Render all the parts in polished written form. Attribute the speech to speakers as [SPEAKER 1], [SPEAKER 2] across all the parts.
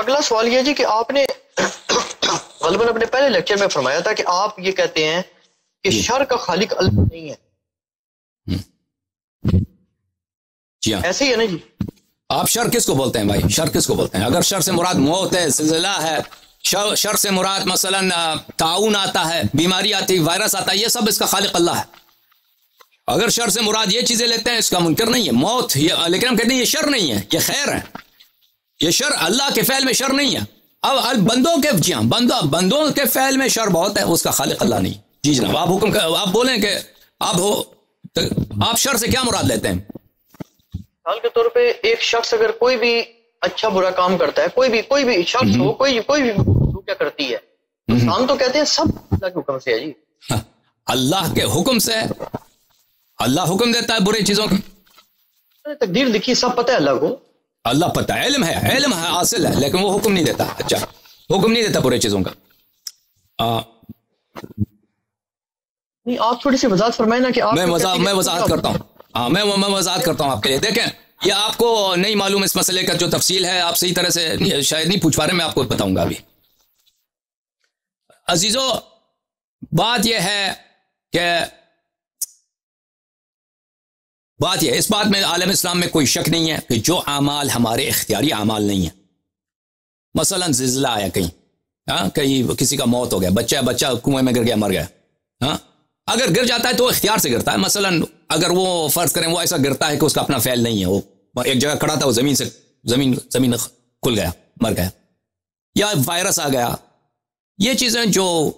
[SPEAKER 1] اگلا سوال یہ جی کہ آپ نے غالباً اپنے پہلے لیکچر میں فرمایا تھا کہ آپ یہ کہتے ہیں کہ شر کا خالق اللہ نہیں ہے.
[SPEAKER 2] جی ہاں
[SPEAKER 1] ایسے ہی ہے نا جی؟
[SPEAKER 2] آپ شر کس کو بولتے ہیں بھائی؟ شر کس کو بولتے ہیں؟ اگر شر سے مراد موت ہے، زلزلہ ہے، شر سے مراد مثلا طاعون آتا ہے، بیماری آتی ہے، وائرس آتا ہے، یہ سب اس کا خالق اللہ ہے. اگر شر سے مراد یہ چیزیں لیتے ہیں اس کا منکر نہیں ہے موت، لیکن ہم کہتے ہیں یہ شر نہیں ہے، یہ خیر ہے. یہ شر اللہ کے فعل میں شر نہیں ہے. اب بندوں کے جی ہاں بندوں کے فعل میں شر بہت ہے، اس کا خالق اللہ نہیں. جی جناب آپ حکم آپ بولیں کہ آپ شر سے کیا مراد لیتے ہیں؟
[SPEAKER 1] مثال کے طور پہ ایک شخص اگر کوئی بھی اچھا برا کام کرتا ہے، کوئی بھی شخص ہو، کوئی بھی کیا کرتی ہے، ہم تو کہتے ہیں سب اللہ کے حکم سے ہے جی.
[SPEAKER 2] اللہ کے حکم سے. اللہ حکم دیتا ہے برے چیزوں کی،
[SPEAKER 1] تقدیر لکھی سب پتہ ہے اللہ کو.
[SPEAKER 2] اللہ پتہ ہے، علم ہے حاصل ہے، لیکن وہ حکم نہیں دیتا. اچھا حکم نہیں دیتا برے چیزوں کا.
[SPEAKER 1] نہیں آپ تھوڑی سی وضاحت فرمائیں نا کہ آپ
[SPEAKER 2] میں وضاحت کرتا ہوں. ہاں میں وضاحت کرتا ہوں آپ کے لیے. دیکھیں یہ آپ کو نہیں معلوم اس مسئلے کا جو تفصیل ہے، آپ صحیح طرح سے شاید نہیں پوچھ پا رہے، میں آپ کو بتاؤں گا ابھی. عزیزو بات یہ ہے کہ اس بات میں عالم اسلام میں کوئی شک نہیں ہے کہ جو اعمال ہمارے اختیاری اعمال نہیں ہیں، مثلا زلزلہ آیا کہیں کسی کا موت ہو گیا، بچہ کنویں میں گر گیا مر گیا، ہاں اگر گر جاتا ہے تو اختیار سے گرتا ہے. مثلا اگر وہ فرض کریں وہ ایسا گرتا ہے کہ اس کا اپنا فعل نہیں ہے، وہ ایک جگہ کھڑا تھا، وہ زمین کھل گیا مر گیا، یا وائرس آ گیا. یہ چیزیں جو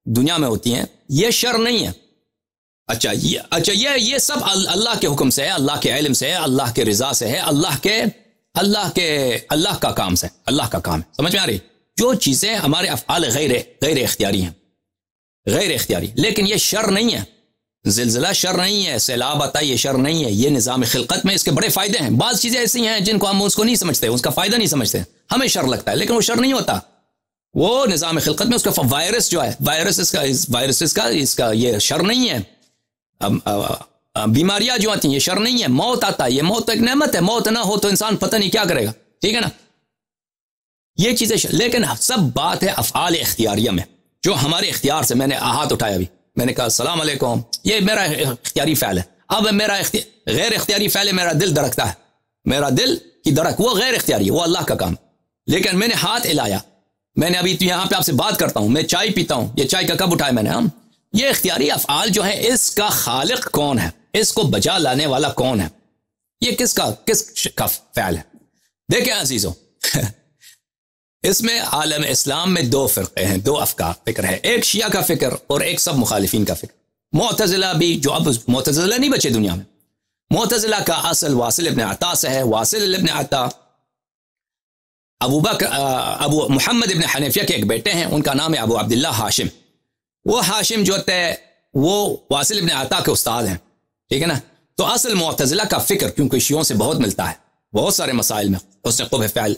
[SPEAKER 2] دنیا میں ہوتی ہیں یہ شر نہیں ہے. اچھا یہ سب اللہ کے حکم سے ہے، اللہ کے علم سے ہے، اللہ کے رضا سے ہے، اللہ کا کام سے، اللہ کا کام ہے. سمجھ میں آ رہی؟ جو چیزیں ہمارے افعال غیر اختیاری ہیں، غیر اختیاری، لیکن یہ شر نہیں ہے. زلزلہ شر نہیں ہے، سیلاب آتا ہے یہ شر نہیں ہے. یہ نظام خلقت میں اس کے بڑے فائدے ہیں. بعض چیزیں ایسی ہیں جن کو ہم اس کو نہیں سمجھتے، اس کا فائدہ نہیں سمجھتے، ہمیں شر لگتا ہے، لیکن وہ شر نہیں ہوتا. وہ نظام خلقت میں اس کا وائرس جو ہے، اس کا یہ شر نہیں ہے. بیماریاں جو آتی ہیں یہ شر نہیں ہے. موت آتا ہے، یہ موت ایک نعمت ہے. موت نہ ہو تو انسان پتہ نہیں کیا کرے گا. ٹھیک ہے نا؟ یہ چیزیں لیکن سب بات ہے افعال اختیاریہ میں، جو ہمارے اختیار سے. میں نے ہاتھ اٹھایا ابھی، میں نے کہا السلام علیکم، یہ میرا اختیاری فعل ہے. اب میرا غیر اختیاری فعل ہے، میرا دل دھڑکتا ہے، میرا دل کی دھڑک وہ غیر اختیاری ہے، وہ اللہ کا کام. لیکن میں نے ہاتھ ہلایا، میں نے ابھی یہاں پہ آپ سے بات کرتا ہوں، میں چائے پیتا ہوں، یہ چائے کا کب اٹھایا میں نے؟ یہ اختیاری افعال جو ہے اس کا خالق کون ہے؟ اس کو بجا لانے والا کون ہے؟ یہ کس کا فعل ہے؟ دیکھیں عزیزو اس میں عالم اسلام میں دو فرقے ہیں، دو فکر ہے. ایک شیعہ کا فکر اور ایک سب مخالفین کا فکر. معتزلہ بھی، جو اب معتزلہ نہیں بچے دنیا میں. معتزلہ کا اصل واصل ابن عطا سے ہے. واصل ابن عطا ابو محمد ابن حنیفیہ کے ایک بیٹے ہیں، ان کا نام ہے ابو عبداللہ ہاشم. وہ ہاشم جو تھے وہ واصل ابن عطا کے استاد ہیں. ٹھیک ہے نا؟ تو اصل معتزلہ کا فکر کیونکہ شیعوں سے بہت ملتا ہے، بہت سارے مسائل میں، اس نے قبح فعل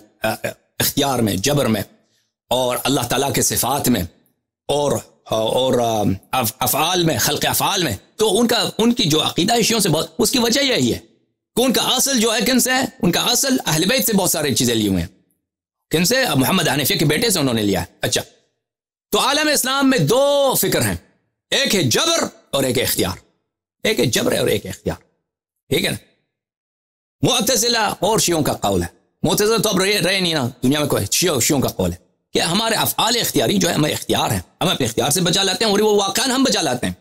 [SPEAKER 2] اختیار میں، جبر میں، اور اللہ تعالیٰ کے صفات میں، اور افعال میں، خلق افعال میں. تو ان کی جو عقیدہ ہے شیعوں سے بہت، اس کی وجہ یہی ہے کہ ان کا اصل جو ہے کن سے ہے؟ ان کا اصل اہل بیت سے بہت ساری چیزیں لی ہوئے ہیں. کن سے؟ محمد حنیفیہ کے بیٹے سے انہوں نے لیا ہے. اچھا تو عالم اسلام میں دو فکر ہیں، ایک ہے جبر اور ایک ہے اختیار. ایک ہے جبر اور ایک ہے اختیار. ٹھیک ہے نا؟ معتزلہ اور شیعوں کا قول ہے. معتزلہ تو اب رہے نہیں نا دنیا میں، کوئی شیعوں کا قول ہے کہ ہمارے افعال اختیاری جو ہے ہمیں اختیار ہے، ہم اپنے اختیار سے بچا لاتے ہیں، اور وہ واقعاً ہم بچا لاتے ہیں.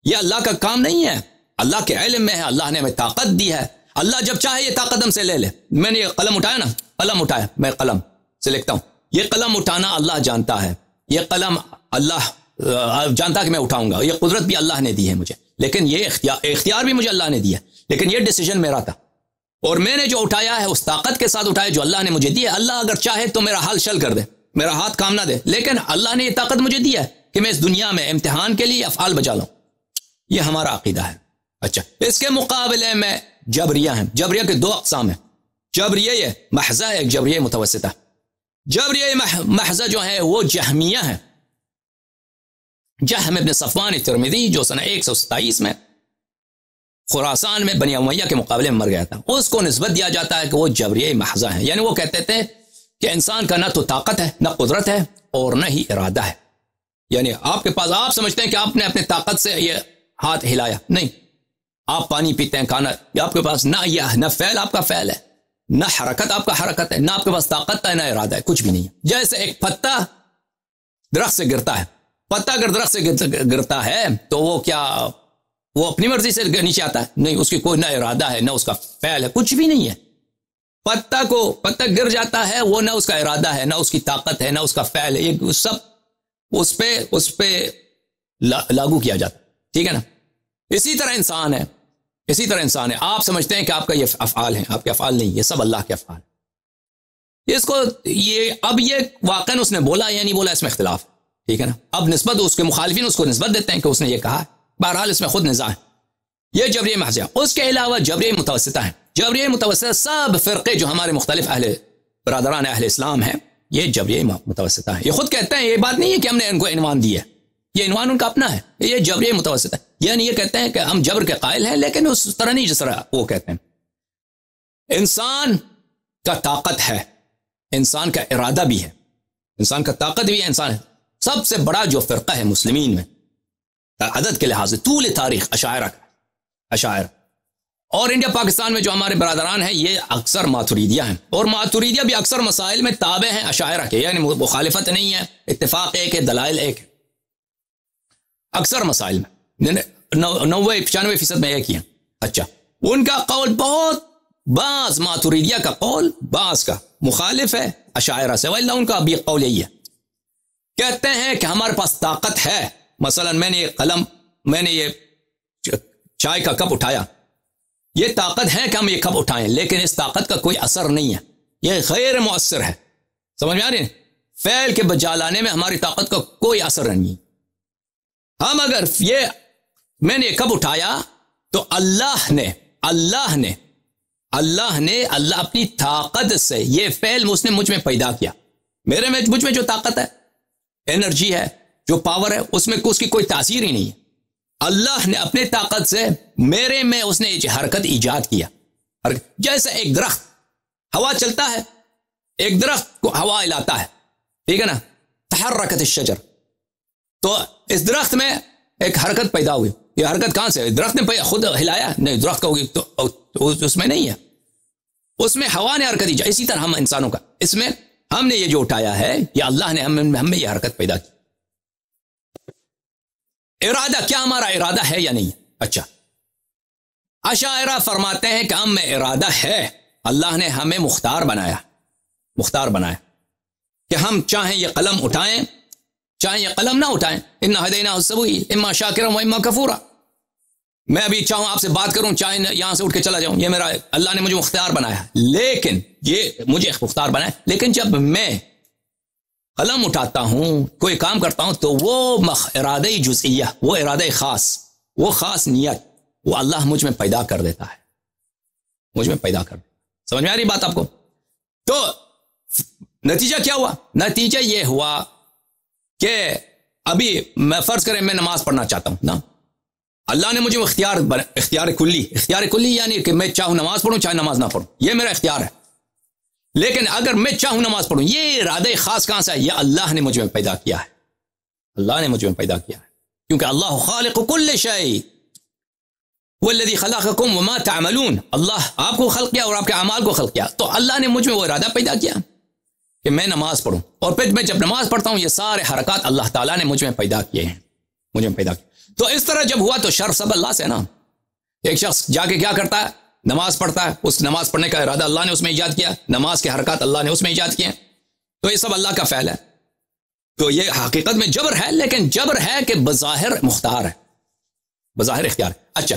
[SPEAKER 2] یہ اللہ کا کام نہیں ہے، اللہ کے علم میں ہے. اللہ نے ہمیں طاقت دی ہے، اللہ جب چاہے یہ طاقت ہم سے لے لے. میں نے یہ قلم اٹھایا نا، قلم اٹھایا، میں قلم سے لکھتا ہوں، یہ قلم اٹھانا اللہ جانتا ہے، یہ قلم اللہ جانتا کہ میں اٹھاؤں گا. یہ قدرت بھی اللہ نے دی ہے مجھے، لیکن یہ اختیار بھی مجھے اللہ نے دیا، لیکن یہ ڈیسیجن میرا تھا، اور میں نے جو اٹھایا ہے اس طاقت کے ساتھ اٹھایا جو اللہ نے مجھے دی ہے. اللہ اگر چاہے تو میرا حال شل کر دے، میرا ہاتھ کام نہ دے، لیکن اللہ نے یہ طاقت مجھے دی ہے کہ میں اس دنیا میں امتحان کے لیے افعال بچا لوں. یہ ہمارا عقیدہ ہے. اچھا اس کے مقابلے میں جبریہ ہیں. جبریہ کے دو اقسام ہیں، جبریہ محضہ ہے، ایک جبریہ متوسطہ. جبریہ محضہ جو ہے وہ جہمیہ ہیں. جہم ابن صفوان ترمذی جو سنہ 127 میں خراسان میں بنی امیہ کے مقابلے میں مر گیا تھا، اس کو نسبت دیا جاتا ہے کہ وہ جبریہ محضہ ہیں. یعنی وہ کہتے تھے کہ انسان کا نہ تو طاقت ہے، نہ قدرت ہے، اور نہ ہی ارادہ ہے. یعنی آپ کے پاس، آپ سمجھتے ہیں کہ آپ نے اپنے طاقت سے یہ ہاتھ ہلایا، نہیں. آپ پانی پیتے ہیں، کھانا، یہ آپ کے پاس نہ فعل آپ کا فعل ہے، نہ حرکت آپ کا حرکت ہے، نہ آپ کے پاس طاقت ہے، نہ ارادہ ہے، کچھ بھی نہیں ہے. جیسے ایک پتا درخت سے گرتا ہے، پتا اگر درخت سے گرتا ہے تو وہ کیا وہ اپنی مرضی سے نیچے آتا ہے؟ نہیں، اس کی کوئی نہ ارادہ ہے، نہ اس کا فعل ہے، کچھ بھی نہیں ہے. پتا گر جاتا ہے، وہ نہ اس کا ارادہ ہے، نہ اس کی طاقت ہے، نہ اس کا فعل ہے، یہ سب اس پہ لاگو کیا جاتا ہے. ٹھیک ہے نا؟ اسی طرح انسان ہے. آپ سمجھتے ہیں کہ آپ کا یہ افعال ہیں، آپ کے افعال نہیں، یہ سب اللہ کے افعال. اس کو اب یہ واقعاً اس نے بولا یا نہیں بولا، اس میں اختلاف ہے. ٹھیک ہے نا؟ اب نسبت اس کے مخالفین اس کو نسبت دیتے ہیں کہ اس نے یہ کہا. بہرحال اس میں خود نزاع ہے. یہ جبریہ محض ہے. اس کے علاوہ جبریہ متوسطہ ہیں. جبریہ متوسطہ سب فرقے جو ہمارے مختلف برادران اہل اسلام ہیں، یہ جبریہ متوسطہ ہیں. یہ خود کہتے ہیں، یہ بات نہیں ہے کہ ہم نے ان کو عنوان دیا ہے، یہ عنوان ان کا اپنا ہے. یہ جبریہ متوسطہ ہے. یعنی یہ کہتے ہیں کہ ہم جبر کے قائل ہیں، لیکن اس طرح نہیں جس طرح وہ کہتے ہیں. انسان کا طاقت ہے، انسان کا ارادہ بھی ہے، انسان کا طاقت بھی ہے. انسان سب سے بڑا جو فرقہ ہے مسلمین میں عدد کے لحاظ سے طول تاریخ اشاعرہ، اور انڈیا پاکستان میں جو ہمارے برادران ہیں یہ اکثر ماتریدیہ ہیں، اور ماتریدیہ بھی اکثر مسائل میں تابع ہیں اشاعرہ کے. یعنی مخالفت نہیں ہے، اتفاق ایک ہے، دلائل ایک ہے. اکثر مسائل میں 90-95% میں ایک ہی ہیں. اچھا، ان کا قول بہت، بعض ماتریدیہ کا قول بعض کا مخالف ہے اشاعرہ سے، وإلا ان کا بھی قول یہی ہے. کہتے ہیں کہ ہمارے پاس طاقت ہے. مثلا میں نے یہ چائے کا کپ اٹھایا، یہ طاقت ہے کہ ہم یہ کپ اٹھائیں، لیکن اس طاقت کا کوئی اثر نہیں ہے، یہ غیر مؤثر ہے. سمجھ میں آ رہی ہے؟ فعل کے بجا لانے میں ہماری طاقت کا کوئی اثر نہیں. ہم اگر میں نے یہ کپ اٹھایا تو اللہ نے اپنی طاقت سے یہ فعل اس نے مجھ میں پیدا کیا. مجھ میں جو طاقت ہے، انرجی ہے، جو پاور ہے، اس کی کوئی تاثیر ہی نہیں ہے. اللہ نے اپنے طاقت سے میرے میں اس نے حرکت ایجاد کیا. جیسے ایک درخت ہوا چلتا ہے، ایک درخت کو ہوا ہلاتا ہے، ٹھیک ہے نا؟ تحرکت الشجر، تو اس درخت میں ایک حرکت پیدا ہوئی. یہ حرکت کہاں سے؟ درخت نے خود ہلایا؟ نہیں، درخت کا تو اس میں نہیں ہے، اس میں ہوا نے حرکت ایجاد. اسی طرح ہم انسانوں کا، اس میں ہم نے یہ جو اٹھایا ہے، یہ اللہ نے ہم میں یہ حرکت پیدا کی. ارادہ، کیا ہمارا ارادہ ہے یا نہیں؟ اچھا، اشاعرہ فرماتے ہیں کہ ہم میں ارادہ ہے. اللہ نے ہمیں مختار بنایا کہ ہم چاہیں یہ قلم اٹھائیں، چاہیں یہ قلم نہ اٹھائیں. انا ہدیناہ السبیل اما شاکرا و اما کفورا. میں ابھی چاہوں آپ سے بات کروں، چاہے یہاں سے اٹھ کے چلا جاؤں، یہ میرا، اللہ نے مجھے مختار بنایا. لیکن یہ مجھے مختار بنایا، لیکن جب میں قلم اٹھاتا ہوں، کوئی کام کرتا ہوں، تو وہ ارادہ جزئیہ، وہ ارادہ خاص، وہ خاص نیت، وہ اللہ مجھ میں پیدا کر دیتا ہے، مجھ میں پیدا کر دیتا. سمجھ میں آ رہی بات آپ کو؟ تو نتیجہ کیا ہوا؟ نتیجہ یہ ہوا کہ ابھی میں فرض کریں میں نماز پڑھنا چاہتا ہوں نا، اللہ نے مجھے اختیار کلی یعنی کہ میں چاہوں نماز پڑھوں، چاہے نماز نہ پڑھوں، یہ میرا اختیار ہے. لیکن اگر میں چاہوں نماز پڑھوں، یہ ارادہ خاص کہاں سے ہے؟ یہ اللہ نے مجھ میں پیدا کیا ہے، اللہ نے مجھ میں پیدا کیا ہے. کیونکہ اللہ خالق کل شیء والذی خلقکم وما تعملون، اللہ آپ کو خلق کیا اور آپ کے اعمال کو خلق کیا. تو اللہ نے مجھ میں وہ ارادہ پیدا کیا کہ میں نماز پڑھوں، اور پھر میں جب نماز پڑھتا ہوں، یہ سارے حرکات اللہ تعالیٰ نے مجھ میں پیدا کیے ہیں، مجھے پیدا کیا. تو اس طرح جب ہوا تو شر سب اللہ سے نا. ایک شخص جا کے کیا کرتا ہے؟ نماز پڑھتا ہے، اس نماز پڑھنے کا ارادہ اللہ نے اس میں ایجاد کیا، نماز کے حرکات اللہ نے اس میں ایجاد کیے، تو یہ سب اللہ کا فعل ہے. تو یہ حقیقت میں جبر ہے، لیکن جبر ہے کہ بظاہر مختار ہے، بظاہر اختیار ہے. اچھا،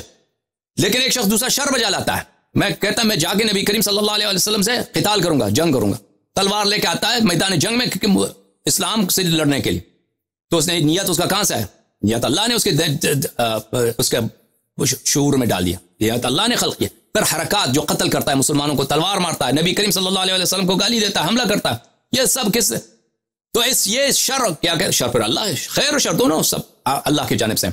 [SPEAKER 2] لیکن ایک شخص دوسرا شر بجا لاتا ہے، میں کہتا میں جا کے نبی کریم صلی اللہ علیہ وسلم سے قتال کروں گا، جنگ کروں گا، تلوار لے کے آتا ہے میدان جنگ میں اسلام سے لڑنے کے لیے. تو اس نے نیت اس کا کہاں سے ہے؟ نیت اللہ نے اس کے شعور میں ڈال دیا، نیت اللہ نے خلق کیا. پھر حرکات، جو قتل کرتا ہے مسلمانوں کو، تلوار مارتا ہے، نبی کریم صلی اللہ علیہ وسلم کو گالی دیتا ہے، حملہ کرتا ہے، یہ سب کس سے؟ تو یہ شر کیا کہ شر پر اللہ ہے، خیر و شر دونوں سب اللہ کی جانب سے.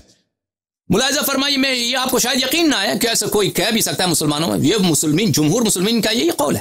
[SPEAKER 2] ملاحظہ فرمائیے، میں یہ آپ کو شاید یقین نہ آیا کہ ایسا کوئی کہہ بھی سکتا ہے مسلمانوں میں، یہ مسلمین، جمہور مسلمین کا یہی قول ہے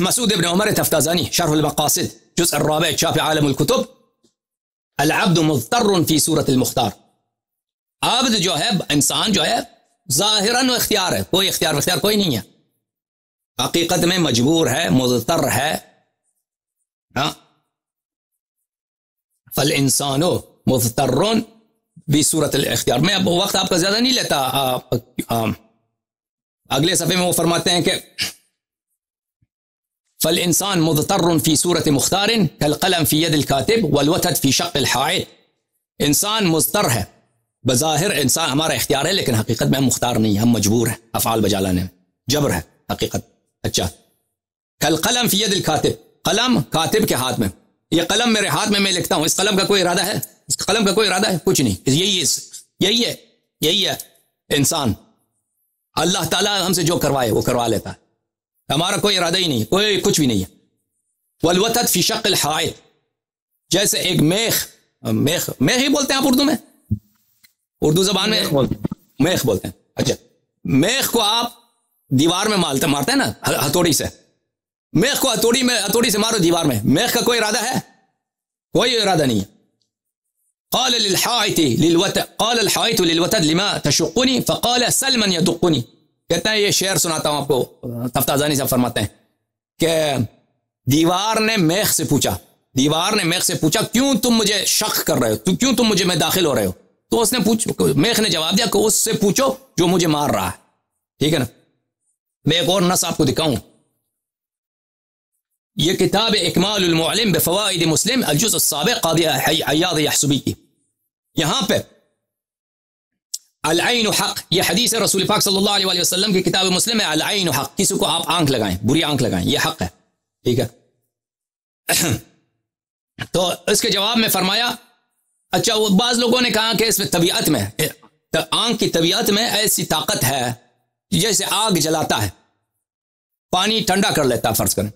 [SPEAKER 2] مسعود ابن عمر تفتازانی شرح المقاصد جزء الرابع چھاپ عالم الکتب، العبد مضطر فی صورت المختار، عبد جو ہے انسان جو ہے ظاہراً و اختیار ہے، کوئی اختیار کوئی نہیں ہے، حقیقت میں مجبور ہے، مضطر ہے. فالانسان مضطر بصورت الاختیار. میں اب وقت آپ کا زیادہ نہیں لیتا. اگلے صفحے میں وہ فرماتے ہیں کہ فالانسان مضطر فی صورت مختار کالقلم فی ید الکاتب والوتد فی شق الحائط. انسان مضطر ہے، بظاہر انسان ہمارا اختیار ہے، لیکن حقیقت میں ہم مختار نہیں، ہم مجبور ہیں افعال بجا لانے میں، جبر ہے حقیقت. اچھا، کالقلم فی ید الکاتب، قلم کاتب کے ہاتھ میں، یہ قلم میرے ہاتھ میں لکھتا ہوں، اس قلم کا کوئی ارادہ ہے؟ اس قلم کا کوئی ارادہ ہے؟ کچھ نہیں. یہی ہے انسان. اللہ تعالیٰ ہم سے جو کروائے وہ کروا لیتا ہے، ہمارا کوئی ارادہ ہی نہیں، کوئی کچھ بھی نہیں ہے. والوتد فی شق الحائط، جیسے ایک میخ ہی بولتے ہیں آپ اردو میں، اردو زبان میں میخ بولتے ہیں. اچھا، میخ کو آپ دیوار میں مارتے ہیں نا ہتھوڑی سے، میخ کو ہتھوڑی سے مارو دیوار میں، میخ کا کوئی ارادہ ہے؟ کوئی ارادہ نہیں ہے. قال الحائط للوتد لما تشقني فقال سل من يدقني. کہتا ہے، یہ شعر سناتا ہوں آپ کو، تفتازانی صاحب فرماتے ہیں کہ دیوار نے میخ سے پوچھا کیوں تم مجھے شق کر رہے ہو، کیوں تم مجھے میں داخل ہو رہے ہو؟ تو اس نے میخ نے جواب دیا کہ اس سے پوچھو جو مجھے مار رہا ہے. ٹھیک ہے نا. میں ایک اور نص آپ کو دکھاؤں. یہ کتاب اکمال المعلم بفوائد مسلم الجزء السابع قاضی عیاض یحسبی کی، یہاں پہ العین حق، یہ حدیث رسول پاک صلی اللہ علیہ وسلم کی کتاب مسلم ہے. العین حق، کسی کو آپ آنکھ لگائیں، بری آنکھ لگائیں، یہ حق ہے. ٹھیک ہے. تو اس کے جواب میں فرمایا، اچھا وہ بعض لوگوں نے کہا کہ اس میں طبیعت میں، آنکھ کی طبیعت میں ایسی طاقت ہے جیسے آگ جلاتا ہے، پانی ٹھنڈا کر لیتا ہے. فرض کریں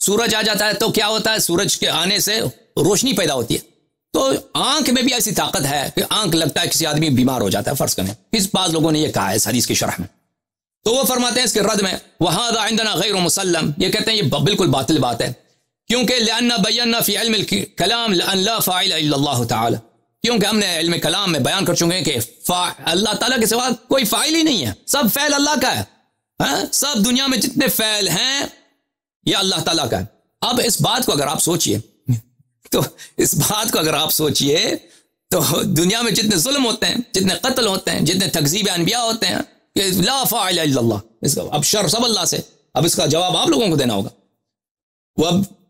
[SPEAKER 2] سورج آ جاتا ہے تو کیا ہوتا ہے، سورج کے آنے سے روشنی پیدا ہوتی ہے، تو آنکھ میں بھی ایسی طاقت ہے کہ آنکھ لگتا ہے کسی آدمی بیمار ہو جاتا ہے. فرض کریں اس بعض لوگوں نے یہ کہا ہے اس حدیث کی شرح میں. تو وہ فرماتے ہیں اس کے رد میں، وَهَذَا عِنْدَنَا غَيْرُ مُسَلَّمْ، یہ کہتے ہیں یہ بالکل باطل بات ہے، کیونکہ لِأَنَّا بَيَّنَّا فِي عِلْمِ الْكَلَامِ لَأَنْ لَا فَاعِلَ إِلَّا اللَّهُ تَعَالَى، کیونکہ ہم نے علم کلام میں بیان کر چکے ہیں کہ اللہ تعالیٰ کے سوا کوئی فاعل ہی نہیں ہے، سب فعل اللہ کا ہے. سب دنیا میں جتنے فعل ہیں یہ اللہ تعالیٰ کا ہے. اب اس بات کو اگر آپ سوچئے تو دنیا میں جتنے ظلم ہوتے ہیں، جتنے قتل ہوتے ہیں، جتنے تکذیب انبیاء ہوتے ہیں، کہ لا فاعل الا اللہ، اب شر سب اللہ سے. اب اس کا جواب آپ لوگوں کو دینا ہوگا.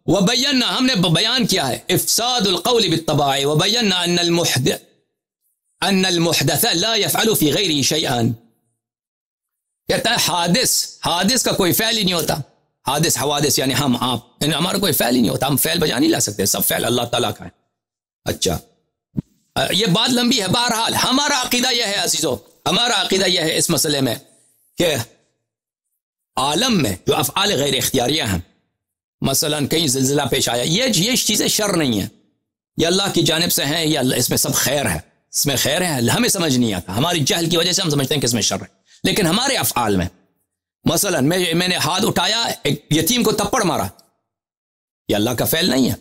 [SPEAKER 2] وبینا، ہم نے بیان کیا ہے، افساد القول بالطباع، وبینا ان المحدث لا يفعل في غيره شيئا. کہتا ہے حادث کا کوئی فعل ہی نہیں ہوتا. حوادث یعنی ہم آپ، ہمارا کوئی فعل ہی نہیں ہوتا، ہم فعل بجا نہیں لا سکتے، سب فعل اللہ تعالیٰ کا ہے. اچھا، یہ بات لمبی ہے. بہرحال ہمارا عقیدہ یہ ہے عزیزو، ہمارا عقیدہ یہ ہے اس مسئلے میں کہ عالم میں جو افعال غیر اختیاریہ ہیں، مثلا کہیں زلزلہ پیش آیا، یہ چیزیں شر نہیں ہیں، یہ اللہ کی جانب سے ہیں، یا اس میں سب خیر ہے، اس میں خیر ہے. ہمیں سمجھ نہیں آتا، ہماری جہل کی وجہ سے ہم سمجھتے ہیں کہ اس میں شر ہے. لیکن ہمارے افعال میں، مثلا میں نے ہاتھ اٹھایا، ایک یتیم کو تپڑ مارا، یہ اللہ کا فعل نہیں ہے،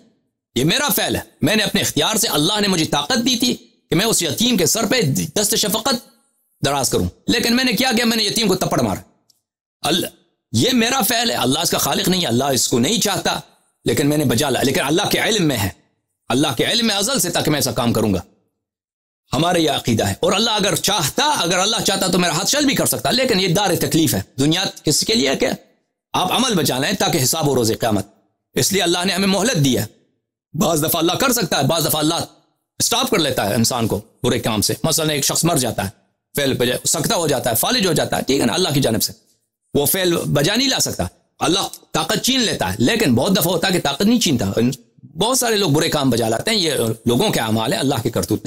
[SPEAKER 2] یہ میرا فعل ہے. میں نے اپنے اختیار سے، اللہ نے مجھے طاقت دی تھی کہ میں اس یتیم کے سر پہ دست شفقت دراز کروں، لیکن میں نے کیا میں نے یتیم کو تپڑ مارا. یہ میرا فعل ہے، اللہ اس کا خالق نہیں ہے، اللہ اس کو نہیں چاہتا، لیکن میں نے بجا لا. لیکن اللہ کے علم میں ہے، اللہ کے علم میں ازل سے تک میں ایسا کام کروں گا. ہمارا یہ عقیدہ ہے. اور اللہ اگر اللہ چاہتا تو میرا ہاتھ چل بھی کر سکتا، لیکن یہ دار تکلیف ہے. دنیا کس کے لیے کہ آپ عمل بچا لیں تاکہ حساب ہو روز قیامت. اس لیے اللہ نے ہمیں مہلت دی ہے. بعض دفعہ اللہ کر سکتا ہے، بعض دفعہ اللہ سٹاپ کر لیتا ہے انسان کو برے کام سے. مثلا ایک شخص مر جاتا ہے، فعل پہ سکتا ہو جاتا ہے، فالج ہو جاتا ہے، ٹھیک ہے نا، اللہ کی جانب سے وہ فعل بجا نہیں لا سکتا، اللہ طاقت چھین لیتا ہے. لیکن بہت دفعہ ہوتا ہے کہ طاقت نہیں چھینتا، بہت سارے لوگ برے کام بجا لاتے ہیں. یہ لوگوں کے اعمال ہے، اللہ کے کرتوت نہیں.